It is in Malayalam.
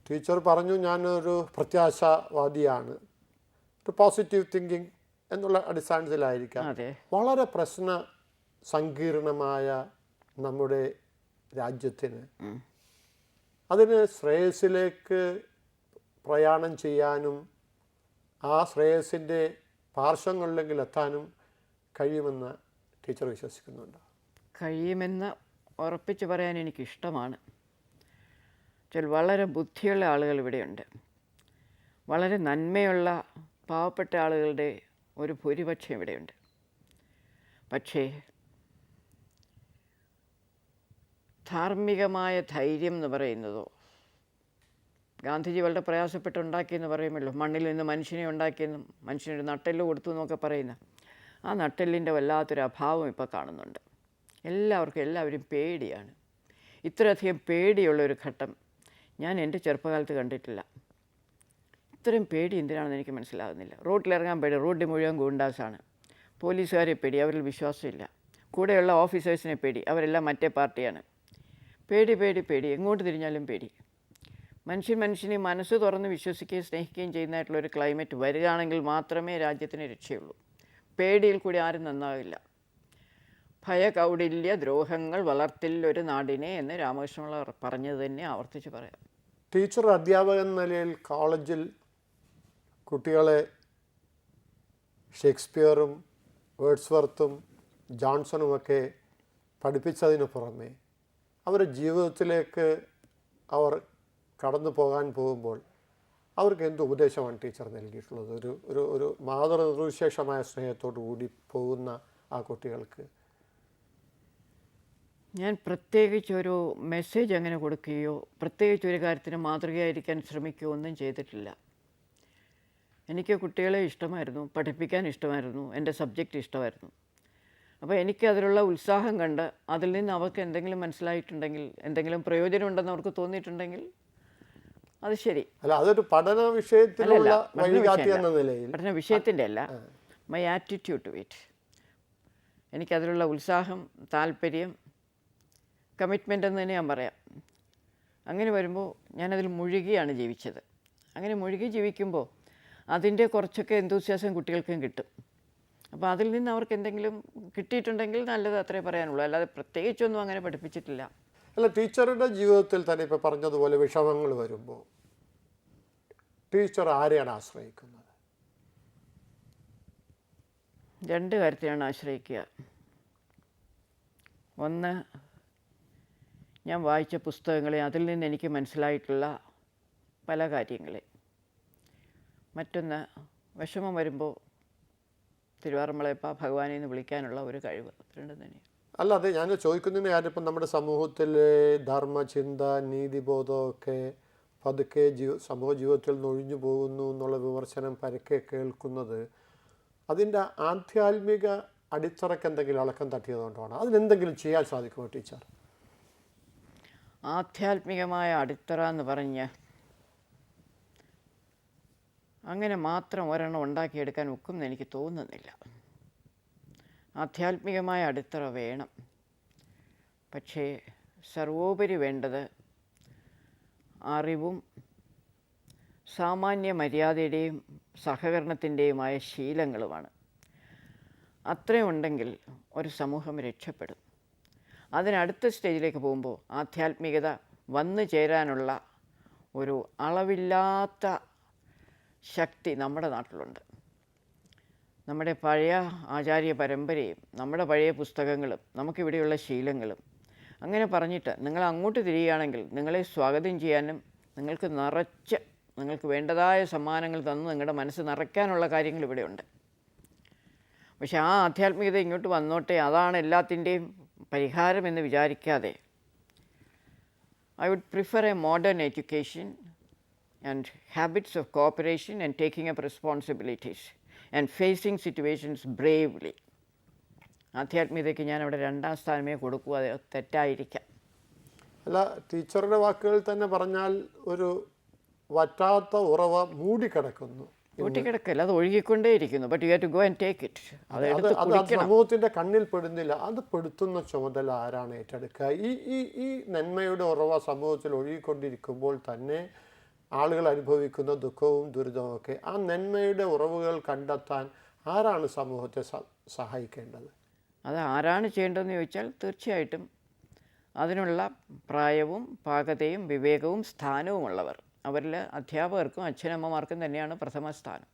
ടീച്ചർ പറഞ്ഞു ഞാനൊരു പ്രത്യാശാവാദിയാണ്, ഒരു പോസിറ്റീവ് തിങ്കിങ് എന്നുള്ള അടിസ്ഥാനത്തിലായിരിക്കാം. വളരെ പ്രശ്ന സങ്കീർണമായ നമ്മുടെ രാജ്യത്തിന് അതിന് ശ്രേയസ്സിലേക്ക് പ്രയാണം ചെയ്യാനും ആ ശ്രേയസ്സിൻ്റെ പാർശ്വങ്ങളിലെങ്കിൽ എത്താനും കഴിയുമെന്ന് ടീച്ചർ വിശ്വസിക്കുന്നുണ്ട്? കഴിയുമെന്ന് ഉറപ്പിച്ച് പറയാൻ എനിക്കിഷ്ടമാണ്. വളരെ ബുദ്ധിയുള്ള ആളുകൾ ഇവിടെയുണ്ട്. വളരെ നന്മയുള്ള പാവപ്പെട്ട ആളുകളുടെ ഒരു ഭൂരിപക്ഷം ഇവിടെയുണ്ട്. പക്ഷേ ധാർമ്മികമായ ധൈര്യം എന്ന് പറയുന്നതോ, ഗാന്ധിജി വളരെ പ്രയാസപ്പെട്ടുണ്ടാക്കിയെന്ന് പറയുമല്ലോ, മണ്ണിൽ നിന്ന് മനുഷ്യനെ ഉണ്ടാക്കിയെന്നും മനുഷ്യനൊരു നട്ടെല്ല് കൊടുത്തു എന്നൊക്കെ പറയുന്ന ആ നട്ടെല്ലിൻ്റെ വല്ലാത്തൊരു അഭാവം ഇപ്പോൾ കാണുന്നുണ്ട്. എല്ലാവരും പേടിയാണ്. ഇത്രയധികം പേടിയുള്ളൊരു ഘട്ടം ഞാൻ എൻ്റെ ചെറുപ്പകാലത്ത് കണ്ടിട്ടില്ല. ഇത്രയും പേടി എന്തിനാണെന്ന് എനിക്ക് മനസ്സിലാകുന്നില്ല. റോഡിലിറങ്ങാൻ പേടി, റോഡിൽ മുഴുവൻ ഗൂണ്ടാസാണ്. പോലീസുകാരെ പേടി, അവരിൽ വിശ്വാസമില്ല. കൂടെയുള്ള ഓഫീസേഴ്സിനെ പേടി, അവരെല്ലാം മറ്റേ പാർട്ടിയാണ്. പേടി പേടി പേടി, എങ്ങോട്ട് തിരിഞ്ഞാലും പേടി. മനുഷ്യനെ മനസ്സ് തുറന്ന് വിശ്വസിക്കുകയും സ്നേഹിക്കുകയും ചെയ്യുന്നതായിട്ടുള്ളൊരു ക്ലൈമറ്റ് വരികയാണെങ്കിൽ മാത്രമേ രാജ്യത്തിന് രക്ഷയുള്ളൂ. പേടിയിൽ കൂടി ആരും നന്നാവില്ല. ഭയകൗടില്യ ദ്രോഹങ്ങൾ വളർത്തില്ലൊരു നാടിനെ എന്ന് രാമകൃഷ്ണപിള്ള പറഞ്ഞത് തന്നെ ആവർത്തിച്ച് പറയാം. ടീച്ചർ അധ്യാപകൻ എന്ന നിലയിൽ കോളേജിൽ കുട്ടികളെ ഷേക്സ്പിയറും വേർഡ്സ്വർത്തും ജോൺസണുമൊക്കെ പഠിപ്പിച്ചതിന് പുറമെ അവരുടെ ജീവിതത്തിലേക്ക് അവർ കടന്നു പോകാൻ പോകുമ്പോൾ അവർക്ക് എന്ത് ഉപദേശമാണ് ടീച്ചർ നൽകിയിട്ടുള്ളത്? ഒരു മാതൃനിർവിശേഷമായ സ്നേഹത്തോടു കൂടി പോകുന്ന ആ കുട്ടികൾക്ക് ഞാൻ പ്രത്യേകിച്ചൊരു മെസ്സേജ് അങ്ങനെ കൊടുക്കുകയോ പ്രത്യേകിച്ചൊരു കാര്യത്തിന് മാതൃകയായിരിക്കാൻ ശ്രമിക്കുകയോ ഒന്നും ചെയ്തിട്ടില്ല. എനിക്ക് കുട്ടികളെ ഇഷ്ടമായിരുന്നു, പഠിപ്പിക്കാൻ ഇഷ്ടമായിരുന്നു, എൻ്റെ സബ്ജക്റ്റ് ഇഷ്ടമായിരുന്നു. അപ്പോൾ എനിക്കതിലുള്ള ഉത്സാഹം കണ്ട് അതിൽ നിന്ന് അവർക്ക് എന്തെങ്കിലും മനസ്സിലായിട്ടുണ്ടെങ്കിൽ, എന്തെങ്കിലും പ്രയോജനമുണ്ടെന്ന് അവർക്ക് തോന്നിയിട്ടുണ്ടെങ്കിൽ അത് ശരി. അല്ല, അതൊരു പഠന വിഷയത്തിലുള്ള വഴികാട്ടി എന്ന നിലയിൽ, പഠന വിഷയത്തിൻ്റെ അല്ല, മൈ ആറ്റിറ്റ്യൂഡ് ടു ഇറ്റ്. എനിക്കതിലുള്ള ഉത്സാഹം, താല്പര്യം, കമ്മിറ്റ്മെൻ്റ് എന്ന് തന്നെ ഞാൻ പറയാം. അങ്ങനെ വരുമ്പോൾ ഞാനതിൽ മുഴുകിയാണ് ജീവിച്ചത്. അങ്ങനെ മുഴുകി ജീവിക്കുമ്പോൾ അതിൻ്റെ കുറച്ചൊക്കെ എന്തൂസിയാസം കുട്ടികൾക്കും കിട്ടും. അപ്പോൾ അതിൽ നിന്ന് അവർക്ക് എന്തെങ്കിലും കിട്ടിയിട്ടുണ്ടെങ്കിൽ നല്ലത്, അത്രേ പറയാനുള്ളൂ. അല്ലാതെ പ്രത്യേകിച്ചൊന്നും അങ്ങനെ പഠിപ്പിച്ചിട്ടില്ല. അല്ല, ടീച്ചറുടെ ജീവിതത്തിൽ തന്നെ ഇപ്പോൾ പറഞ്ഞതുപോലെ വിഷമങ്ങൾ വരുമ്പോൾ ടീച്ചർ ആരെയാണ് ആശ്രയിക്കുന്നത്? രണ്ട് കാര്യത്തിലാണ് ആശ്രയിക്കുക. ഒന്ന്, ഞാൻ വായിച്ച പുസ്തകങ്ങളെ, അതിൽ നിന്ന് എനിക്ക് മനസ്സിലായിട്ടുള്ള പല കാര്യങ്ങളെ. മറ്റൊന്ന്, വിഷമം വരുമ്പോൾ തിരുവാറന്മുളയപ്പ ഭഗവാനെ എന്ന് വിളിക്കാനുള്ള ഒരു കഴിവ്. രണ്ടും തന്നെ. അല്ല, അതെ ഞാൻ ചോദിക്കുന്നതിന് കാര്യം ഇപ്പം നമ്മുടെ സമൂഹത്തിൽ ധർമ്മചിന്ത, നീതിബോധമൊക്കെ പതുക്കെ സമൂഹ ജീവിതത്തിൽ നിന്ന് ഒഴിഞ്ഞു പോകുന്നു എന്നുള്ള വിമർശനം പരക്കെ കേൾക്കുന്നത് അതിൻ്റെ ആധ്യാത്മിക അടിത്തറയ്ക്ക് എന്തെങ്കിലും ഇളക്കം തട്ടിയതുകൊണ്ടാണ്. അതിനെന്തെങ്കിലും ചെയ്യാൻ സാധിക്കുമോ ടീച്ചർ? ആധ്യാത്മികമായ അടിത്തറ എന്ന് പറഞ്ഞ് അങ്ങനെ മാത്രം ഒരെണ്ണം ഉണ്ടാക്കിയെടുക്കാൻ ഒക്കുമെന്ന് എനിക്ക് തോന്നുന്നില്ല. ആധ്യാത്മികമായ അടിത്തറ വേണം. പക്ഷേ സർവോപരി വേണ്ടത് അറിവും സാമാന്യ മര്യാദയുടെയും സഹകരണത്തിൻ്റെയുമായ ശീലങ്ങളുമാണ്. അത്രയും ഉണ്ടെങ്കിൽ ഒരു സമൂഹം രക്ഷപ്പെടും. അതിനടുത്ത സ്റ്റേജിലേക്ക് പോകുമ്പോൾ ആധ്യാത്മികത വന്നു ചേരാനുള്ള ഒരു അളവില്ലാത്ത ശക്തി നമ്മുടെ നാട്ടിലുണ്ട്. നമ്മുടെ പഴയ ആചാര്യ പരമ്പരയും നമ്മുടെ പഴയ പുസ്തകങ്ങളും നമുക്കിവിടെയുള്ള ശീലങ്ങളും അങ്ങനെ പറഞ്ഞിട്ട് നിങ്ങൾ അങ്ങോട്ട് തിരിയുകയാണെങ്കിൽ നിങ്ങളെ സ്വാഗതം ചെയ്യാനും നിങ്ങൾക്ക് വേണ്ടതായ സമ്മാനങ്ങൾ തന്ന് നിങ്ങളുടെ മനസ്സ് നിറയ്ക്കാനുള്ള കാര്യങ്ങൾ ഇവിടെയുണ്ട്. പക്ഷെ ആ ആധ്യാത്മികത ഇങ്ങോട്ട് വന്നോട്ടെ, അതാണ് എല്ലാത്തിൻ്റെയും പരിഹാരമെന്ന് വിചാരിക്കാതെ I would prefer a modern education and habits of cooperation and taking up responsibilities and facing situations bravely. ആധ്യാത്മികതയ്ക്ക് ഞാൻ അവിടെ രണ്ടാം സ്ഥാനമേ കൊടുക്കൂ. അത് തെറ്റായിരിക്കാം. അല്ല, ടീച്ചറുടെ വാക്കുകൾ തന്നെ പറഞ്ഞാൽ ഒരു വറ്റാത്ത ഉറവ മൂടിക്കിടക്കുന്നു. മൂടിക്കിടക്കല്ല, അത് ഒഴുകിക്കൊണ്ടേയിരിക്കുന്നു. But you have to go and take it. അത് സമൂഹത്തിന്റെ കണ്ണിൽ പെടുന്നില്ല. അത് പെടുത്തുന്ന ചുമതല ആരാണ് ഏറ്റെടുക്കുക? ഈ നന്മയുടെ ഉറവ സമൂഹത്തിൽ ഒഴുകിക്കൊണ്ടിരിക്കുമ്പോൾ തന്നെ ആളുകൾ അനുഭവിക്കുന്ന ദുഃഖവും ദുരിതവും ഒക്കെ, ആ നന്മയുടെ ഉറവുകൾ കണ്ടെത്താൻ ആരാണ് സമൂഹത്തെ സഹായിക്കേണ്ടത്? അത് ആരാണ് ചെയ്യേണ്ടതെന്ന് ചോദിച്ചാൽ തീർച്ചയായിട്ടും അതിനുള്ള പ്രായവും പാകതയും വിവേകവും സ്ഥാനവുമുള്ളവർ. അവരിൽ അധ്യാപകർക്കും അച്ഛനമ്മമാർക്കും തന്നെയാണ് പ്രഥമ സ്ഥാനം.